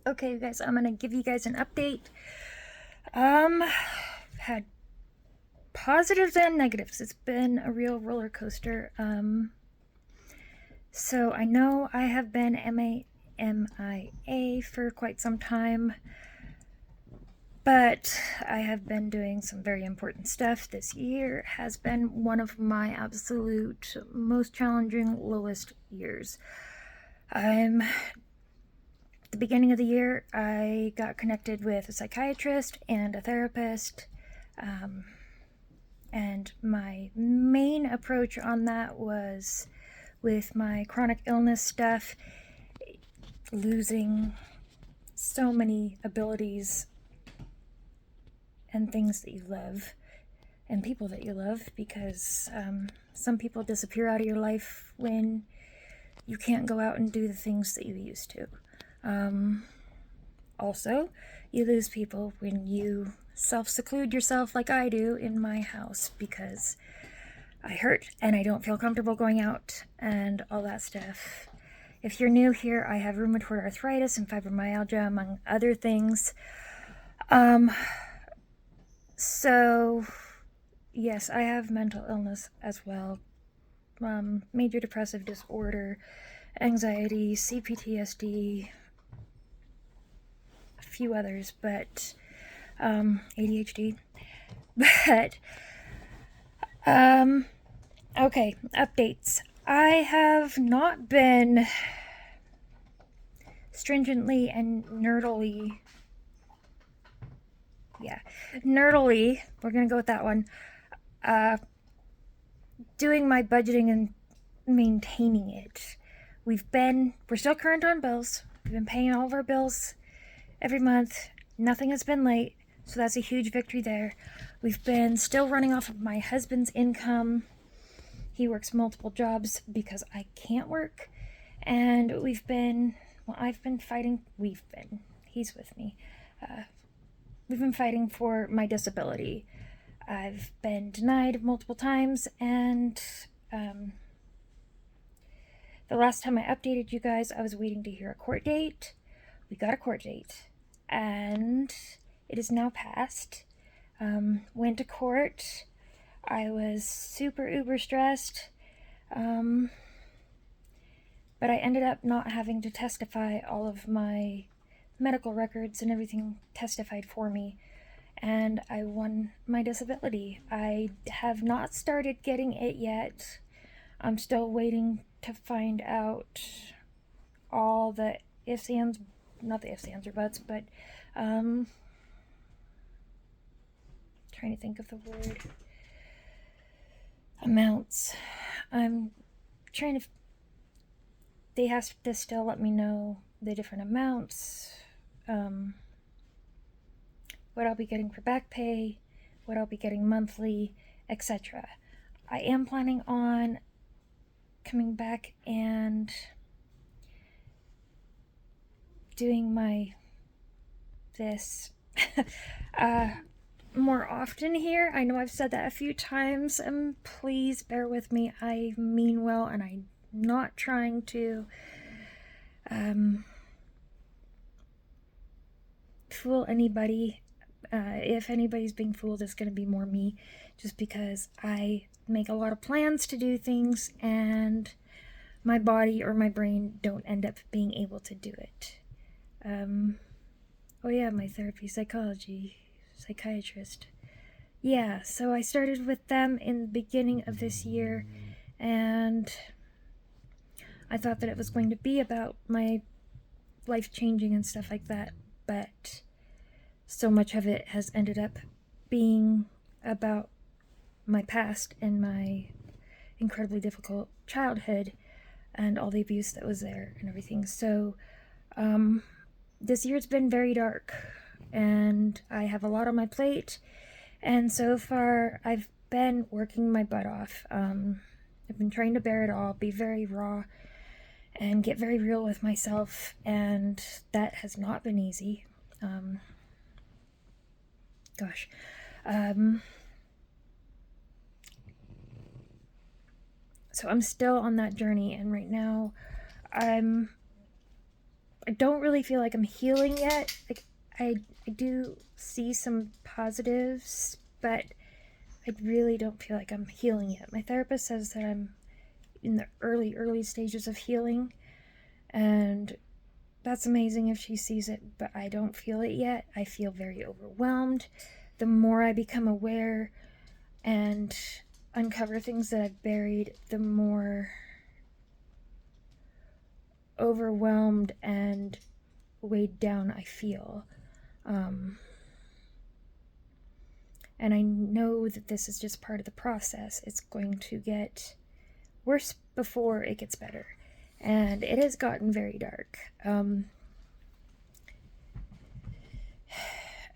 Okay, you guys, I'm gonna give you guys an update. Had positives and negatives. It's been a real roller coaster. So I know I have been MIA for quite some time, but I have been doing some very important stuff. This year has been one of my absolute most challenging, lowest years. At the beginning of the year, I got connected with a psychiatrist and a therapist. And my main approach on that was with my chronic illness stuff, losing so many abilities and things that you love and people that you love, because some people disappear out of your life when you can't go out and do the things that you used to. Also, you lose people when you self-seclude yourself like I do in my house, because I hurt and I don't feel comfortable going out and all that stuff. If you're new here, I have rheumatoid arthritis and fibromyalgia, among other things. So yes, I have mental illness as well. Major depressive disorder, anxiety, CPTSD, a few others, but ADHD. But okay, updates. I have not been stringently and nerdily, we're gonna go with that one, doing my budgeting and maintaining it. We're still current on bills. We've been paying all of our bills every month. Nothing has been late, so that's a huge victory there. We've been still running off of my husband's income. He works multiple jobs because I can't work. And he's with me. We've been fighting for my disability. I've been denied multiple times, and the last time I updated you guys, I was waiting to hear a court date. We got a court date, and it is now passed. Went to court. I was super uber stressed, but I ended up not having to testify. All of my medical records and everything testified for me, and I won my disability. I have not started getting it yet. I'm still waiting to find out all the ifs, ands, not the ifs, ands, or buts, but trying to think of the word. Amounts. I'm trying to. They have to still let me know the different amounts, what I'll be getting for back pay, what I'll be getting monthly, etc. I am planning on coming back and doing this more often here. I know I've said that a few times, and please bear with me. I mean well, and I'm not trying to fool anybody. If anybody's being fooled, it's going to be more me, just because I make a lot of plans to do things and my body or my brain don't end up being able to do it. Oh yeah, my therapy psychiatrist. Yeah, so I started with them in the beginning of this year, and I thought that it was going to be about my life changing and stuff like that, but so much of it has ended up being about my past and my incredibly difficult childhood and all the abuse that was there and everything. So this year's been very dark, and I have a lot on my plate, and so far I've been working my butt off. I've been trying to bear it all, be very raw, and get very real with myself, and that has not been easy. So I'm still on that journey, and right now I I don't really feel like I'm healing yet. Like, I do see some positives, but I really don't feel like I'm healing yet. My therapist says that I'm in the early stages of healing, and that's amazing if she sees it, but I don't feel it yet. I feel very overwhelmed. The more I become aware and uncover things that I've buried, the more overwhelmed and weighed down I feel. And I know that this is just part of the process. It's going to get worse before it gets better. And it has gotten very dark. And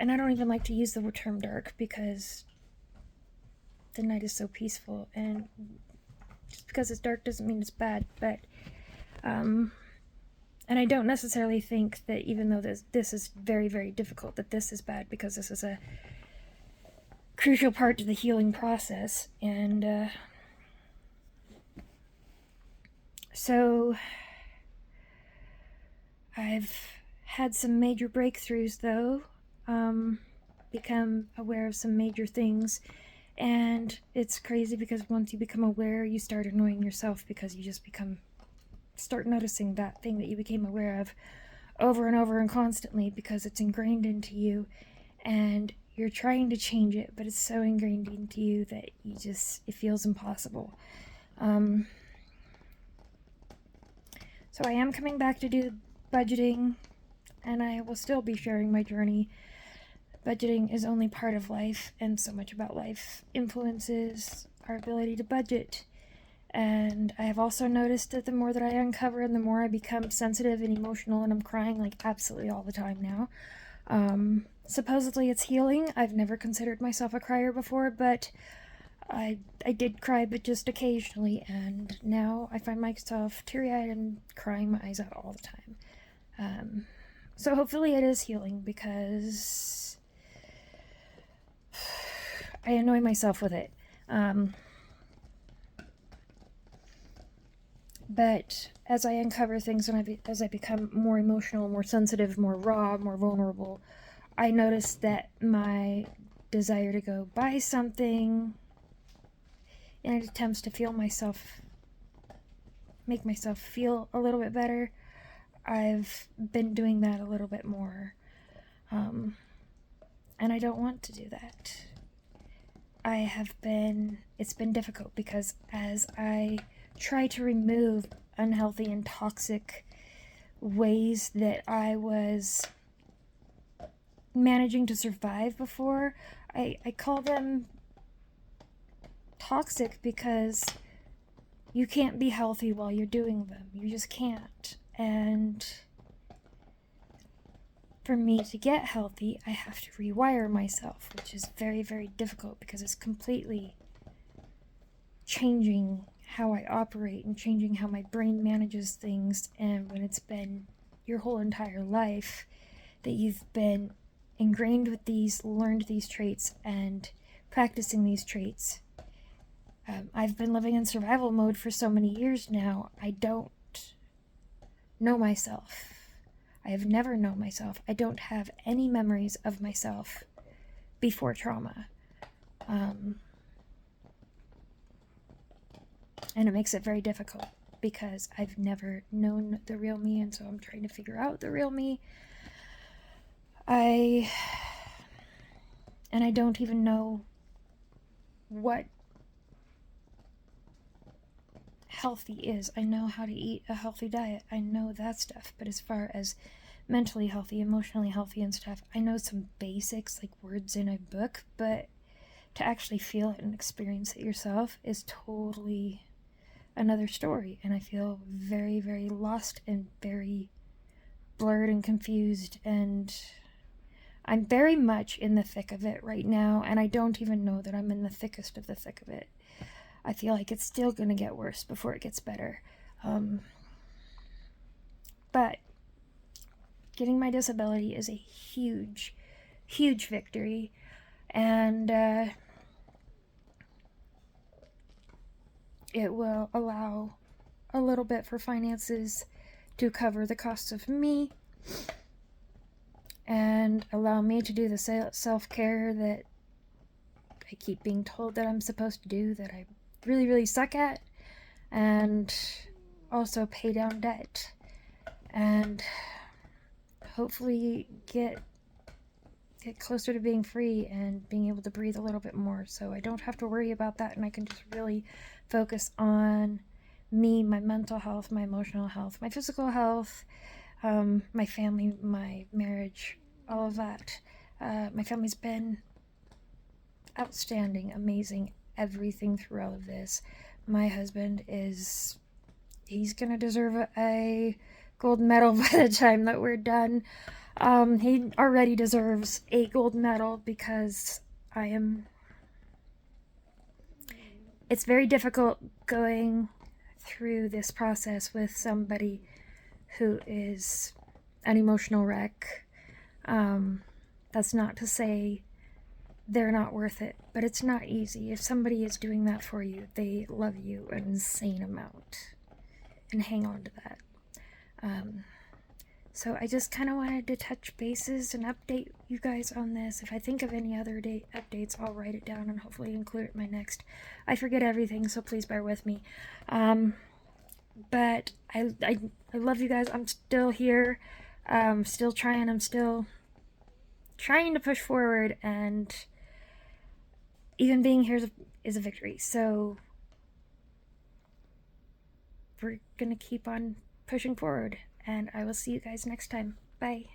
I don't even like to use the term dark because the night is so peaceful. And just because it's dark doesn't mean it's bad. But, and I don't necessarily think that even though this is very, very difficult, that this is bad, because this is a crucial part to the healing process. And so I've had some major breakthroughs, though, become aware of some major things, and it's crazy because once you become aware, you start annoying yourself because you just start noticing that thing that you became aware of over and over and constantly, because it's ingrained into you, and you're trying to change it, but it's so ingrained into you that it feels impossible. So I am coming back to do budgeting, and I will still be sharing my journey. Budgeting is only part of life, and so much about life influences our ability to budget. And I have also noticed that the more that I uncover and the more I become sensitive and emotional, and I'm crying like absolutely all the time now. Supposedly it's healing. I've never considered myself a crier before, but I did cry, but just occasionally, and now I find myself teary-eyed and crying my eyes out all the time. So hopefully it is healing, because I annoy myself with it. But as I uncover things and as I become more emotional, more sensitive, more raw, more vulnerable, I notice that my desire to go buy something in attempts to make myself feel a little bit better, I've been doing that a little bit more. And I don't want to do that. It's been difficult, because as I try to remove unhealthy and toxic ways that I was managing to survive before, I call them toxic because you can't be healthy while you're doing them. You just can't. And for me to get healthy, I have to rewire myself, which is very, very difficult, because it's completely changing how I operate and changing how my brain manages things. And when it's been your whole entire life that you've been ingrained with learned these traits, and practicing these traits, I've been living in survival mode for so many years now. I don't know myself. I have never known myself. I don't have any memories of myself before trauma. And it makes it very difficult, because I've never known the real me, and so I'm trying to figure out the real me. I don't even know what healthy is. I know how to eat a healthy diet. I know that stuff. But as far as mentally healthy, emotionally healthy and stuff, I know some basics, like words in a book, but to actually feel it and experience it yourself is totally another story. And I feel very, very lost and very blurred and confused, and I'm very much in the thick of it right now, and I don't even know that I'm in the thickest of the thick of it. I feel like it's still going to get worse before it gets better. But getting my disability is a huge, huge victory, and it will allow a little bit for finances to cover the costs of me and allow me to do the self-care that I keep being told that I'm supposed to do, that I really, really suck at, and also pay down debt, and hopefully get closer to being free and being able to breathe a little bit more, so I don't have to worry about that, and I can just really focus on me, my mental health, my emotional health, my physical health, my family, my marriage, all of that. My family's been outstanding, amazing, everything through all of this. My husband he's gonna deserve a gold medal by the time that we're done. He already deserves a gold medal because it's very difficult going through this process with somebody who is an emotional wreck. That's not to say they're not worth it, but it's not easy. If somebody is doing that for you, they love you an insane amount, and hang on to that. So I just kind of wanted to touch bases and update you guys on this. If I think of any other updates, I'll write it down and hopefully include it in my next. I forget everything, so please bear with me. But I love you guys. I'm still here. Still trying. I'm still trying to push forward, and even being here is a victory. So we're gonna keep on pushing forward, and I will see you guys next time. Bye.